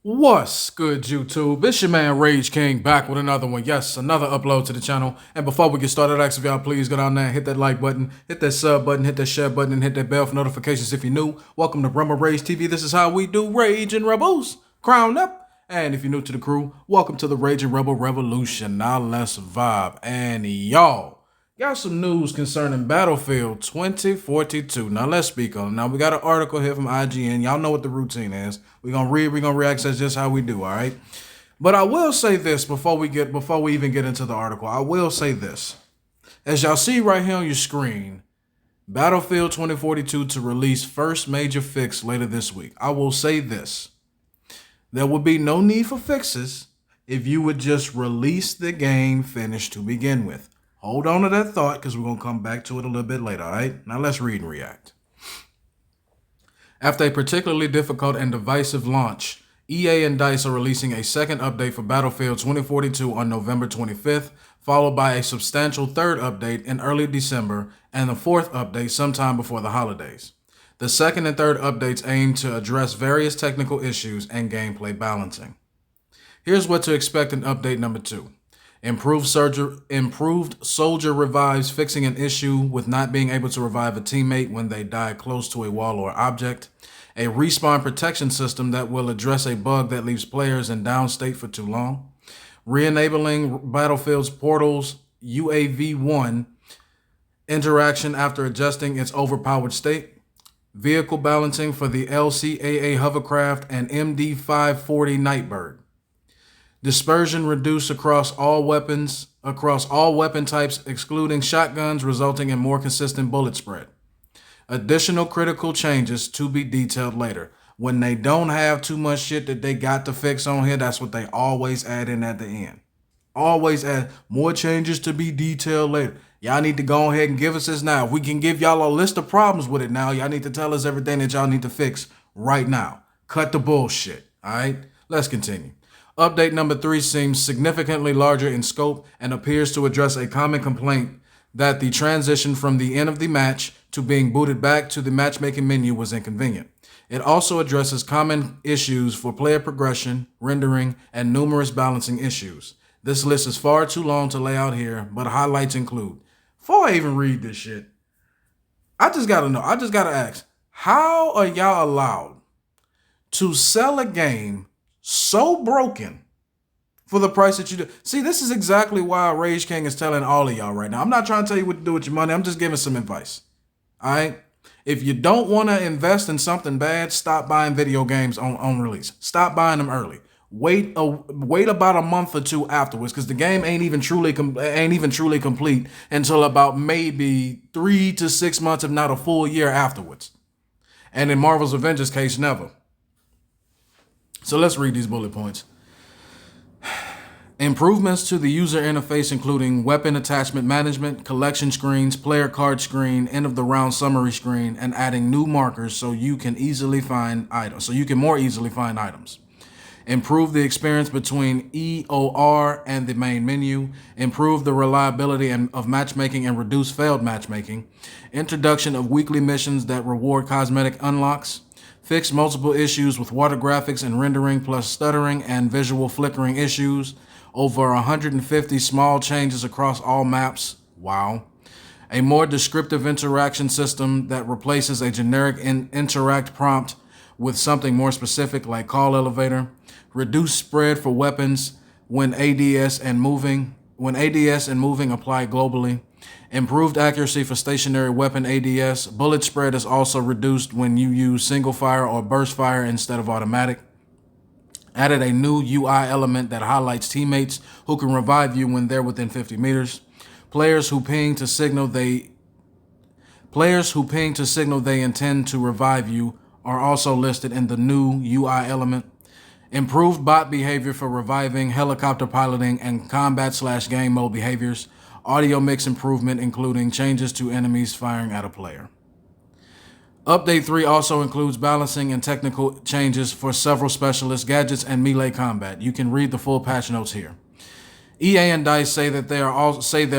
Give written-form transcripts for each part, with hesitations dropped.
What's good, YouTube? It's your man Rage King back with another one. Yes, another upload to the channel. And before we get started, I ask if y'all please go down there and hit that like button, hit that sub button, hit that share button, and hit that bell for notifications if you're new. Welcome to Rumble Rage TV. This is how we do Rage and Rebels. Crown up. And if you're new to the crew, welcome to the Rage and Rebel Revolution. Now let's vibe. And y'all got some news concerning Battlefield 2042. Now let's speak on it. Now we got an article here from IGN. Y'all know what the routine is. We're gonna read, we're gonna react. That's just how we do, all right? But I will say this before we even get into the article. I will say this. As y'all see right here on your screen, Battlefield 2042 to release first major fix later this week. I will say this. There will be no need for fixes if you would just release the game finished to begin with. Hold on to that thought because we're going to come back to it a little bit later, all right? Now let's read and react. After a particularly difficult and divisive launch, EA and DICE are releasing a second update for Battlefield 2042 on November 25th, followed by a substantial third update in early December and a fourth update sometime before the holidays. The second and third updates aim to address various technical issues and gameplay balancing. Here's what to expect in update number 2. Improved soldier revives, fixing an issue with not being able to revive a teammate when they die close to a wall or object. A respawn protection system that will address a bug that leaves players in down state for too long. Re-enabling Battlefield's Portal's UAV-1 interaction after adjusting its overpowered state. Vehicle balancing for the LCAA hovercraft and MD-540 Nightbird. Dispersion reduced across all weapon types, excluding shotguns, resulting in more consistent bullet spread. Additional critical changes to be detailed later. When they don't have too much shit that they got to fix on here, that's what they always add in at the end. Always add more changes to be detailed later. Y'all need to go ahead and give us this now. If we can give y'all a list of problems with it now, y'all need to tell us everything that y'all need to fix right now. Cut the bullshit, all right? Let's continue. Update number 3 seems significantly larger in scope and appears to address a common complaint that the transition from the end of the match to being booted back to the matchmaking menu was inconvenient. It also addresses common issues for player progression, rendering, and numerous balancing issues. This list is far too long to lay out here, but highlights include. Before I even read this shit, I just gotta ask, how are y'all allowed to sell a game so broken for the price that you do? See, this is exactly why Rage King is telling all of y'all right now. I'm not trying to tell you what to do with your money. I'm just giving some advice. All right? If you don't want to invest in something bad, stop buying video games on release. Stop buying them early. Wait about a month or two afterwards, because the game ain't even truly complete until about maybe 3 to 6 months, if not a full year afterwards. And in Marvel's Avengers case, never. So let's read these bullet points. Improvements to the user interface, including weapon attachment management, collection screens, player card screen, end of the round summary screen, and adding new markers so you can more easily find items. Improve the experience between EOR and the main menu. Improve the reliability of matchmaking and reduce failed matchmaking. Introduction of weekly missions that reward cosmetic unlocks. Fix multiple issues with water graphics and rendering, plus stuttering and visual flickering issues. Over 150 small changes across all maps. Wow. A more descriptive interaction system that replaces a generic interact prompt with something more specific like call elevator. Reduce spread for weapons when ADS and moving apply globally. Improved accuracy for stationary weapon ADS. Bullet spread is also reduced when you use single fire or burst fire instead of automatic. Added a new UI element that highlights teammates who can revive you when they're within 50 meters. Players who ping to signal they intend to revive you are also listed in the new UI element. Improved bot behavior for reviving, helicopter piloting, and combat/game mode behaviors. Audio mix improvement, including changes to enemies firing at a player. Update 3 also includes balancing and technical changes for several specialists, gadgets, and melee combat. You can read the full patch notes here. EA and DICE say that they're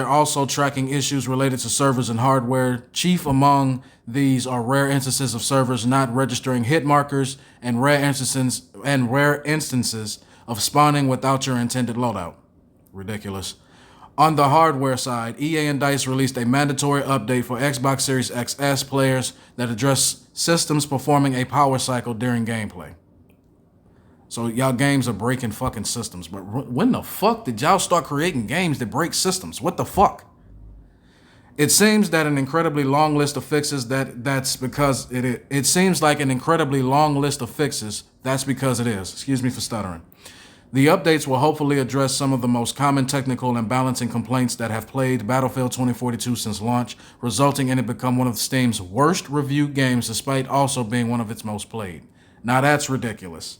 also tracking issues related to servers and hardware. Chief among these are rare instances of servers not registering hit markers and rare instances of spawning without your intended loadout. Ridiculous. On the hardware side, EA and DICE released a mandatory update for Xbox Series XS players that address systems performing a power cycle during gameplay. So y'all games are breaking fucking systems. But when the fuck did y'all start creating games that break systems? What the fuck? It seems that an incredibly long list of fixes that's because it seems like an incredibly long list of fixes. That's because it is. Excuse me for stuttering. The updates will hopefully address some of the most common technical and balancing complaints that have plagued Battlefield 2042 since launch, resulting in it become one of Steam's worst reviewed games despite also being one of its most played. Now that's ridiculous.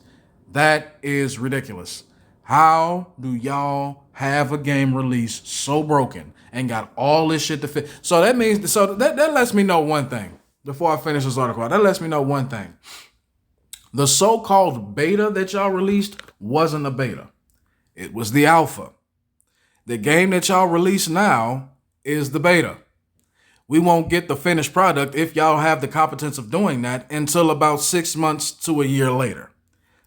That is ridiculous. How do y'all have a game released so broken and got all this shit to fit? So that means, that lets me know one thing before I finish this article. That lets me know one thing. The so-called beta that y'all released wasn't a beta. It was the alpha. The game that y'all release now is the beta. We won't get the finished product if y'all have the competence of doing that until about 6 months to a year later.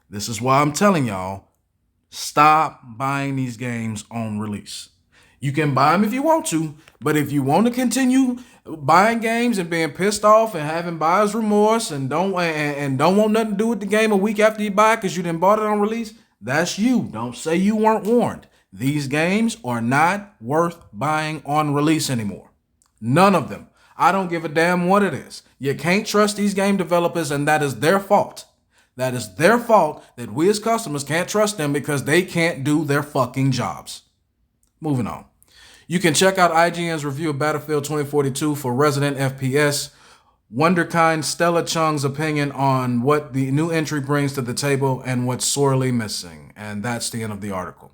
This is why I'm telling y'all, stop buying these games on release. You can buy them if you want to, but if you want to continue buying games and being pissed off and having buyer's remorse and don't want nothing to do with the game a week after you buy it because you didn't bought it on release, that's you. Don't say you weren't warned. These games are not worth buying on release anymore. None of them. I don't give a damn what it is. You can't trust these game developers, and that is their fault. That is their fault that we as customers can't trust them because they can't do their fucking jobs. Moving on. You can check out IGN's review of Battlefield 2042 for Resident FPS. Wonderkind Stella Chung's opinion on what the new entry brings to the table and what's sorely missing. And that's the end of the article.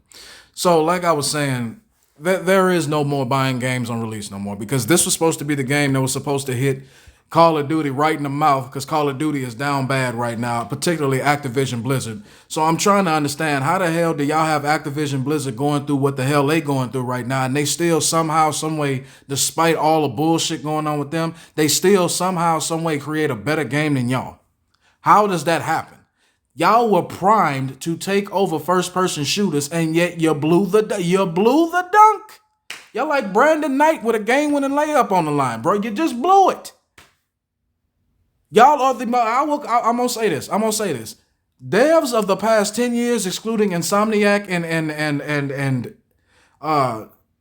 So like I was saying, there is no more buying games on release no more because this was supposed to be the game that was supposed to hit Call of Duty right in the mouth because Call of Duty is down bad right now, particularly Activision Blizzard. So I'm trying to understand how the hell do y'all have Activision Blizzard going through what the hell they going through right now, and they still somehow, some way, despite all the bullshit going on with them, they still somehow, some way create a better game than y'all. How does that happen? Y'all were primed to take over first-person shooters, and yet you blew the dunk. Y'all like Brandon Knight with a game-winning layup on the line, bro. You just blew it. Y'all are I'm gonna say this. Devs of the past 10 years, excluding Insomniac and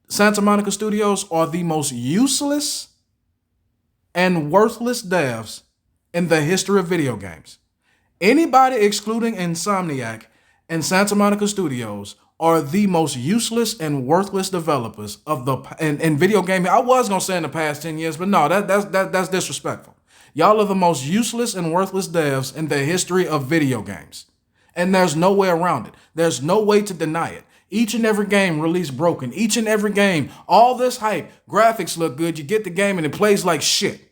Santa Monica Studios, are the most useless and worthless devs in the history of video games. Anybody excluding Insomniac and Santa Monica Studios are the most useless and worthless developers of in video gaming. I was gonna say in the past 10 years, but no, that's disrespectful. Y'all are the most useless and worthless devs in the history of video games. And there's no way around it. There's no way to deny it. Each and every game released broken. Each and every game, all this hype, graphics look good, you get the game and it plays like shit.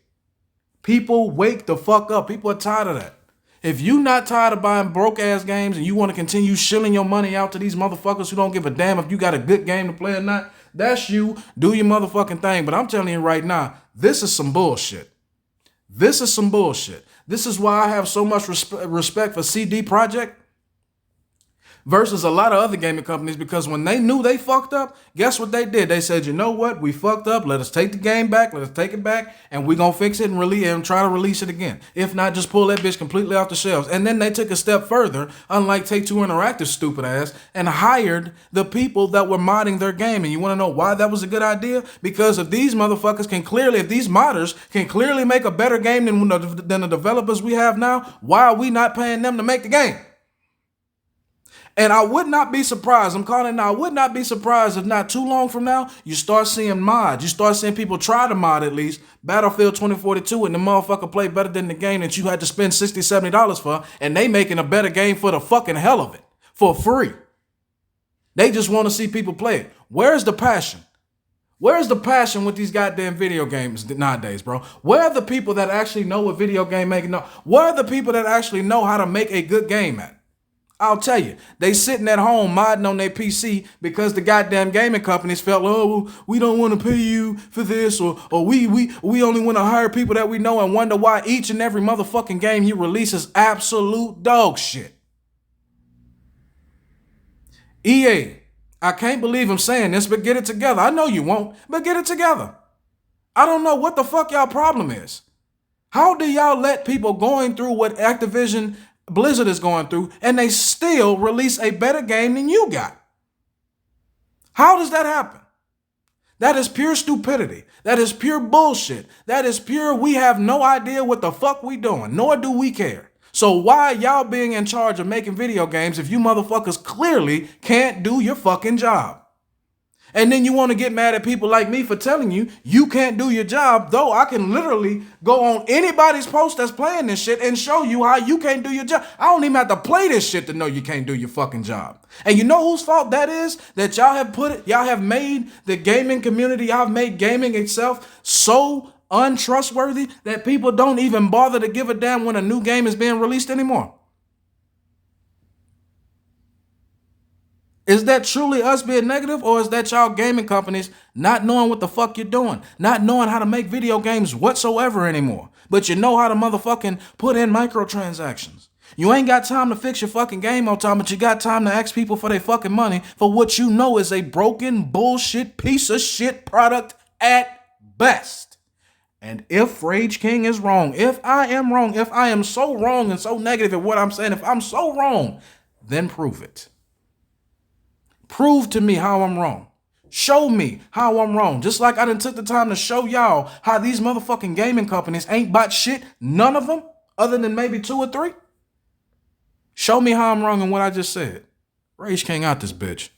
People wake the fuck up. People are tired of that. If you not tired of buying broke ass games and you want to continue shilling your money out to these motherfuckers who don't give a damn if you got a good game to play or not, that's you. Do your motherfucking thing. But I'm telling you right now, this is some bullshit. This is some bullshit. This is why I have so much respect for CD Projekt versus a lot of other gaming companies, because when they knew they fucked up, guess what they did? They said, you know what? We fucked up. Let us take the game back. Let us take it back, and we're going to fix it and try to release it again. If not, just pull that bitch completely off the shelves. And then they took a step further, unlike Take-Two Interactive stupid ass, and hired the people that were modding their game. And you want to know why that was a good idea? Because if these motherfuckers if these modders can clearly make a better game than the developers we have now, why are we not paying them to make the game? And I would not be surprised, I would not be surprised if not too long from now, you start seeing mods. You start seeing people try to mod at least Battlefield 2042 and the motherfucker play better than the game that you had to spend $60, $70 for, and they making a better game for the fucking hell of it, for free. They just want to see people play it. Where's the passion? Where's the passion with these goddamn video games nowadays, bro? Where are the people that actually know what video game making? Where are the people that actually know how to make a good game at? I'll tell you, they sitting at home modding on their PC because the goddamn gaming companies felt, oh, we don't want to pay you for this, or we only want to hire people that we know, and wonder why each and every motherfucking game you release is absolute dog shit. EA, I can't believe I'm saying this, but get it together. I know you won't, but get it together. I don't know what the fuck y'all problem is. How do y'all let people going through what Activision Blizzard is going through and they still release a better game than you got? How does that happen? That is pure stupidity. That is pure bullshit. That is pure, we have no idea what the fuck we doing, nor do we care. So why y'all being in charge of making video games if you motherfuckers clearly can't do your fucking job? And then you want to get mad at people like me for telling you you can't do your job, though I can literally go on anybody's post that's playing this shit and show you how you can't do your job. I don't even have to play this shit to know you can't do your fucking job. And you know whose fault that is? That y'all have made the gaming community, y'all have made gaming itself so untrustworthy that people don't even bother to give a damn when a new game is being released anymore. Is that truly us being negative, or is that y'all gaming companies not knowing what the fuck you're doing? Not knowing how to make video games whatsoever anymore. But you know how to motherfucking put in microtransactions. You ain't got time to fix your fucking game on time, but you got time to ask people for their fucking money for what you know is a broken bullshit piece of shit product at best. And if Rage King is wrong, if I am wrong, if I am so wrong and so negative at what I'm saying, if I'm so wrong, then prove it. Prove to me how I'm wrong. Show me how I'm wrong. Just like I done took the time to show y'all how these motherfucking gaming companies ain't bought shit. None of them, other than maybe 2 or 3. Show me how I'm wrong in what I just said. Rage King out this bitch.